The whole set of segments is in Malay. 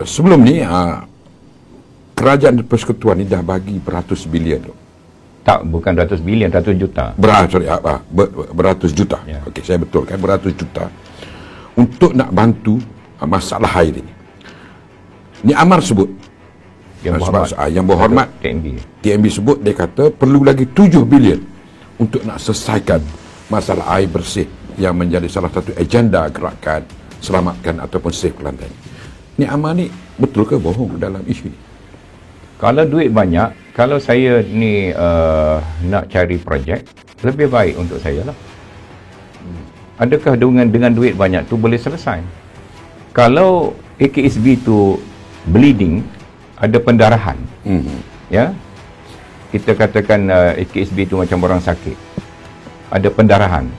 sebelum ni kerajaan persekutuan ni dah bagi beratus bilion tu. Tak, bukan ratus bilion, ratus juta. Beratus juta. Ya. Okey, saya betulkan beratus juta untuk nak bantu masalah air ini. Ni Amar sebut. Yang berhormat TNB sebut, dia kata perlu lagi 7 bilion untuk nak selesaikan masalah air bersih yang menjadi salah satu agenda gerakan selamatkan ataupun save Kelantan. Ni Amar ni betul ke bohong dalam isu ni? Kalau duit banyak, kalau saya ni nak cari projek, lebih baik untuk saya lah. Adakah dengan duit banyak tu boleh selesai? Kalau AKSB tu bleeding, ada pendarahan, ya, kita katakan AKSB tu macam orang sakit, ada pendarahan.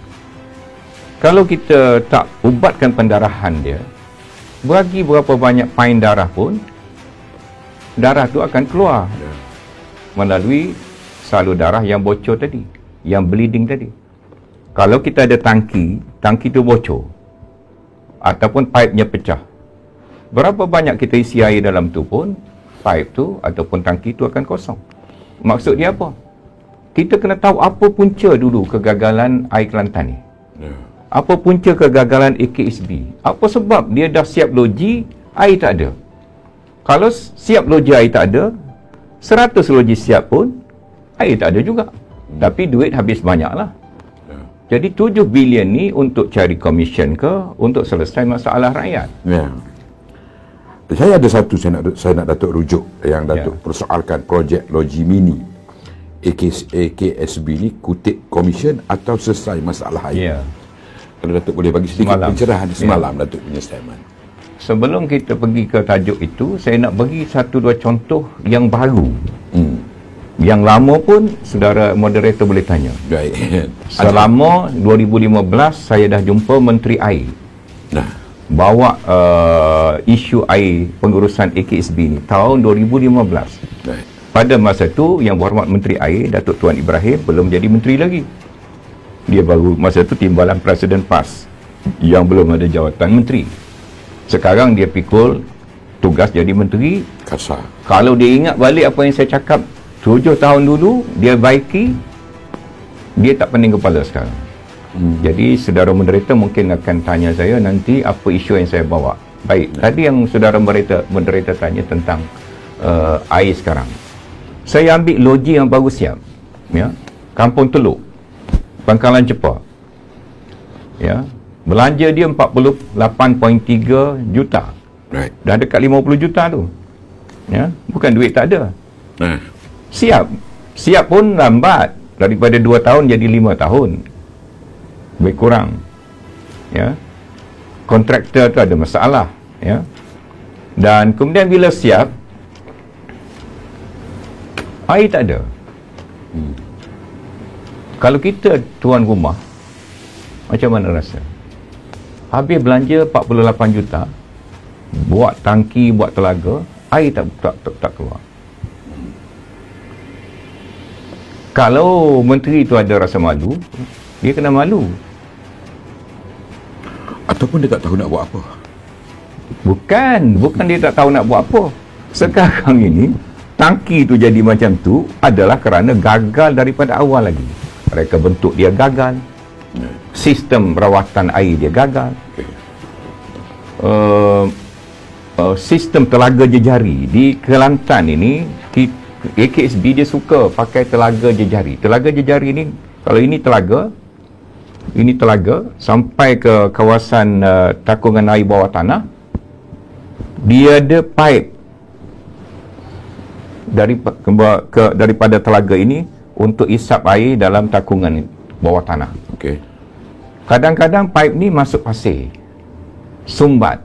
Kalau kita tak ubatkan pendarahan dia, bagi berapa banyak pain darah pun, darah tu akan keluar melalui salur darah yang bocor tadi, yang bleeding tadi. Kalau kita ada tangki tu bocor ataupun pipe-nya pecah, berapa banyak kita isi air dalam tu pun, pipe tu ataupun tangki tu akan kosong. Maksud dia apa? Kita kena tahu apa punca dulu kegagalan air Kelantan ni. Apa punca kegagalan AKSB? Apa sebab dia dah siap loji, air tak ada? Kalau siap loji air tak ada, 100 loji siap pun, air tak ada juga. Tapi duit habis banyak lah. Jadi 7 bilion ni untuk cari komisen ke, untuk selesai masalah rakyat. Ya. Saya ada satu saya nak Datuk rujuk yang Datuk persoalkan projek loji mini AKSB ni kutip komisen atau selesai masalah air. Kalau Datuk boleh bagi sedikit pencerahan semalam Datuk punya statement. Sebelum kita pergi ke tajuk itu, saya nak bagi 1-2 contoh yang baru. Yang lama pun saudara moderator boleh tanya. Baik. Selama 2015 saya dah jumpa Menteri Air. Bawa isu air pengurusan AKSB ni tahun 2015. Baik. Pada masa tu yang berhormat Menteri Air Datuk Tuan Ibrahim belum jadi menteri lagi. Dia baru masa tu timbalan Presiden PAS yang belum ada jawatan menteri. Sekarang dia pikul tugas jadi menteri kasar. Kalau dia ingat balik apa yang saya cakap 7 tahun dulu, dia baiki, dia tak pening kepala sekarang. Jadi saudara moderator mungkin akan tanya saya nanti apa isu yang saya bawa. Baik, tadi yang saudara moderator tanya tentang air sekarang. Saya ambil loji yang baru siap, ya, Kampung Teluk, Pangkalan Cepa, ya, belanja dia 48.3 juta. Right. Dah dekat 50 juta tu, ya, bukan duit tak ada. Siap pun lambat, daripada 2 tahun jadi 5 tahun, lebih kurang, ya. Kontraktor tu ada masalah, ya. Dan kemudian bila siap, air tak ada. Kalau kita tuan rumah, macam mana rasa? Habis belanja 48 juta, buat tangki, buat telaga, air tak keluar. Kalau menteri tu ada rasa malu, dia kena malu. Ataupun dia tak tahu nak buat apa. Bukan dia tak tahu nak buat apa. Sekarang ini tangki tu jadi macam tu adalah kerana gagal daripada awal lagi. Mereka bentuk dia gagal, sistem rawatan air dia gagal, sistem telaga jejari di Kelantan ini, AKSB dia suka pakai telaga jejari. Telaga jejari ni, kalau ini telaga sampai ke kawasan takungan air bawah tanah, dia ada pipe daripada telaga ini untuk isap air dalam takungan bawah tanah. Okey. Kadang-kadang pipe ni masuk pasir, sumbat.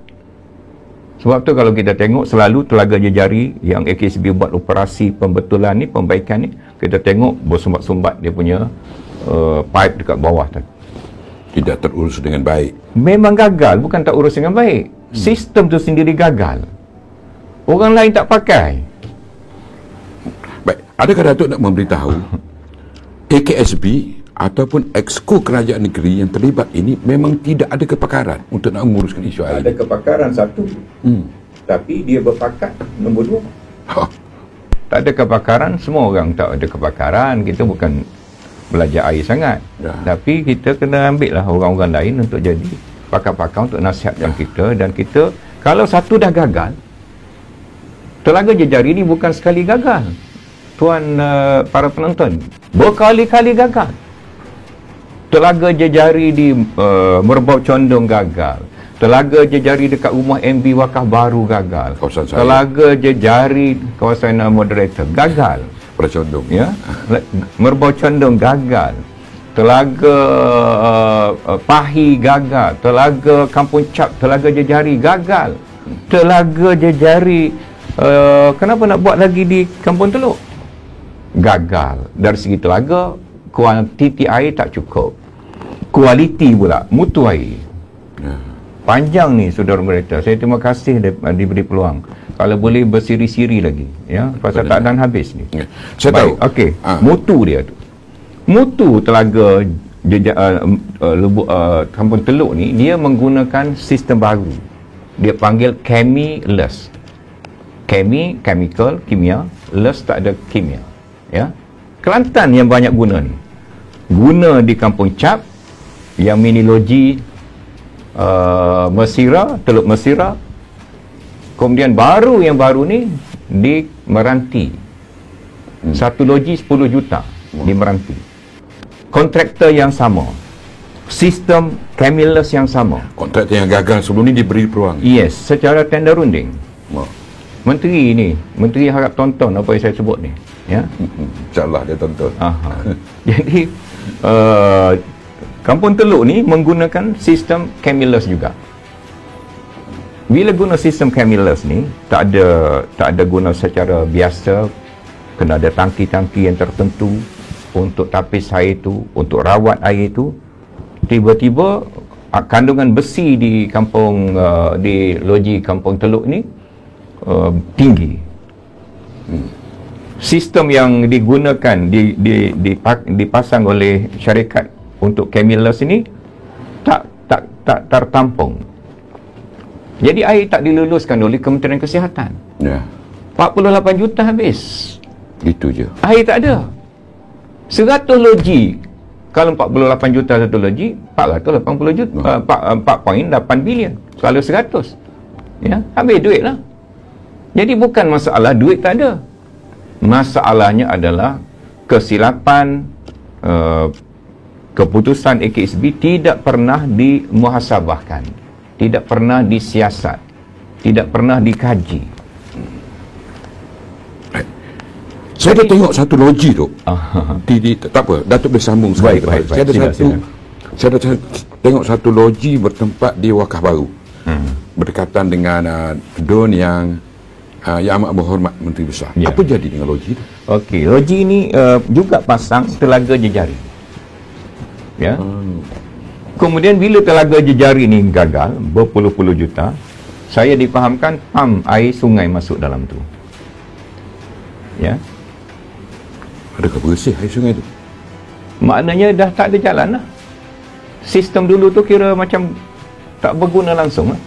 Sebab tu kalau kita tengok selalu telaga jejari yang AKSB buat operasi pembetulan ni, pembaikan ni, kita tengok bersumbat-sumbat dia punya pipe dekat bawah tu. Tidak terurus dengan baik. Memang gagal, bukan tak urus dengan baik. Sistem tu sendiri gagal. Orang lain tak pakai. Baik, adakah Datuk nak memberitahu AKSB ataupun exco kerajaan negeri yang terlibat ini memang tidak ada kepakaran untuk nak menguruskan isu air? Ada kepakaran satu. tapi dia berpakat nombor 2. Ha. Tak ada kebakaran, semua orang tak ada kebakaran. Kita bukan belajar air sangat. Tapi kita kena ambil lah orang-orang lain untuk jadi pakar-pakar untuk nasihatkan kita. Dan kita, kalau satu dah gagal, Telaga Jejari ni bukan sekali gagal. Tuan para penonton, berkali-kali gagal. Telaga Jejari di Merbau Condong gagal. Telaga Jejari dekat rumah MB Wakaf Baru gagal. Telaga Jejari kawasan moderator gagal. Condong. Ya. Merbau Condong gagal. Telaga Pahi gagal. Telaga Kampung Cap, Telaga Jejari gagal. Telaga Jejari kenapa nak buat lagi di Kampung Teluk? Gagal. Dari segi telaga, kuantiti air tak cukup. Kualiti pula, mutu air. Panjang ni saudara moderator. Saya terima kasih diberi peluang. Kalau boleh bersiri-siri lagi, ya, pasal tak dan habis ni. Saya tahu. Okey. Mutu dia tu. Mutu telaga Kampung Teluk ni, dia menggunakan sistem baru. Dia panggil chemiless. Chemical, kimia. Less tak ada kimia. Ya. Kelantan yang banyak guna ni. Guna di Kampung Cap, yang minilogi Mesira, Teluk Mesira. Kemudian yang baru ni di Meranti. Satu logi 10 juta di Meranti. Kontraktor yang sama. Sistem chemiless yang sama. Kontraktor yang gagal sebelum ni diberi peluang. Yes, secara tender runding. Menteri harap tonton apa yang saya sebut ni, ya. InsyaAllah dia tonton. Jadi Kampung Teluk ni menggunakan sistem chemiless juga. Bila guna sistem chemiless ni, tak ada guna secara biasa. Kena ada tangki-tangki yang tertentu untuk tapis air itu, untuk rawat air itu. Tiba-tiba kandungan besi di di loji Kampung Teluk ni tinggi. Sistem yang digunakan dipasang oleh syarikat untuk chemiless ini tak tertampung. Jadi air tak diluluskan oleh Kementerian Kesihatan. 48 juta habis. Itu je. Air tak ada. 100 loji. Kalau 48 juta satu loji, 480 juta, 4.8 bilion. Kalau 100. Ya, habis duit lah. Jadi bukan masalah duit tak ada. Masalahnya adalah kesilapan keputusan AKSB tidak pernah dimuhasabahkan, tidak pernah disiasat, tidak pernah dikaji. Saya dah tengok satu loji tu. Tak apa, Datuk boleh sambung sekali. Baik. Saya dah tengok satu loji bertempat di Wakaf Baru. Berdekatan dengan Don yang amat berhormat Menteri Besar. Apa jadi dengan loji itu? Okey, loji ini juga pasang Telaga Jejari. Ya. Kemudian bila Telaga Jejari ni gagal berpuluh-puluh juta, saya difahamkan pam air sungai masuk dalam tu. Ya. Adakah bersih air sungai tu? Maknanya dah tak ada jalan lah. Sistem dulu tu kira macam tak berguna langsung lah.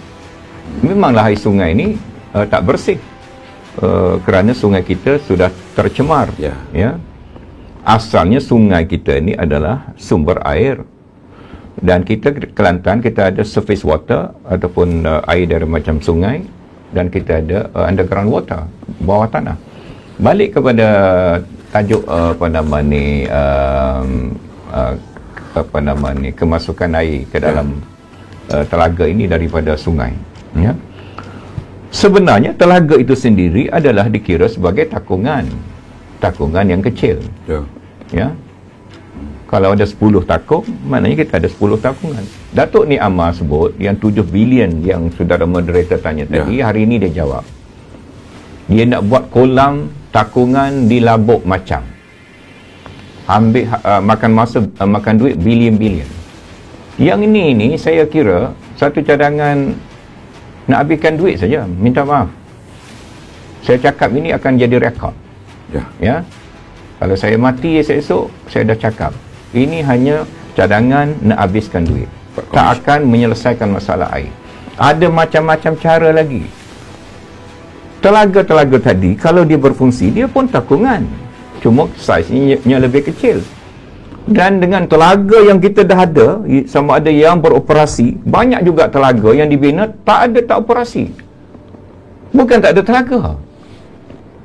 Memanglah air sungai ni tak bersih. Kerana sungai kita sudah tercemar. Ya. Asalnya sungai kita ni adalah sumber air. Dan kita Kelantan, kita ada surface water ataupun air dari macam sungai, dan kita ada underground water, bawah tanah. Balik kepada tajuk kemasukan air ke dalam telaga ini daripada sungai. Ya. Sebenarnya telaga itu sendiri adalah dikira sebagai takungan yang kecil. Ya. Kalau ada 10 takung, maknanya kita ada 10 takungan. Datuk Ni Amar sebut yang 7 bilion yang saudara moderator tanya tadi, hari ini dia jawab. Dia nak buat kolam takungan di Labuk Macang. Ambil makan duit bilion-bilion. Yang ini saya kira satu cadangan nak habiskan duit saja. Minta maaf. Saya cakap ini akan jadi rekod. Ya. Kalau saya mati esok, saya dah cakap. Ini hanya cadangan nak habiskan duit. Tak akan menyelesaikan masalah air. Ada macam-macam cara lagi. Telaga-telaga tadi, kalau dia berfungsi, dia pun takungan. Cuma saiznya lebih kecil. Dan dengan telaga yang kita dah ada, sama ada yang beroperasi, banyak juga telaga yang dibina tak operasi. Bukan tak ada telaga.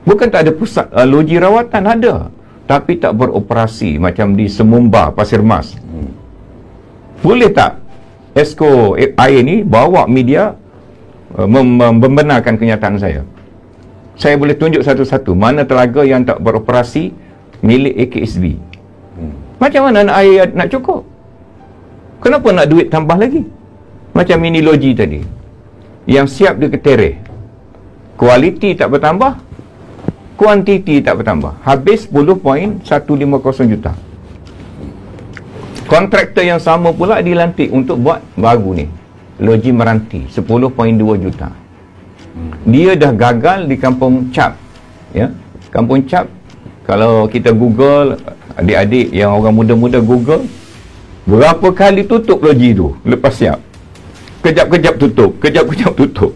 Bukan tak ada pusat loji rawatan, ada. Tapi tak beroperasi, macam di Semumba, Pasir Mas. Boleh tak Esko Air ni bawa media membenarkan kenyataan saya? Saya boleh tunjuk satu-satu mana telaga yang tak beroperasi milik AKSB. Macam mana nak air nak cukup? Kenapa nak duit tambah lagi? Macam mini loji tadi, yang siap diketereh, kualiti tak bertambah, kuantiti tak bertambah, habis 10.150 juta. Kontraktor yang sama pula dilantik untuk buat baru ni, loji Meranti, 10.2 juta. Dia dah gagal di Kampung Cap, ya. Kampung Cap, kalau kita Google, adik-adik yang orang muda-muda Google, berapa kali tutup loji tu lepas siap. Kejap-kejap tutup, kejap-kejap tutup.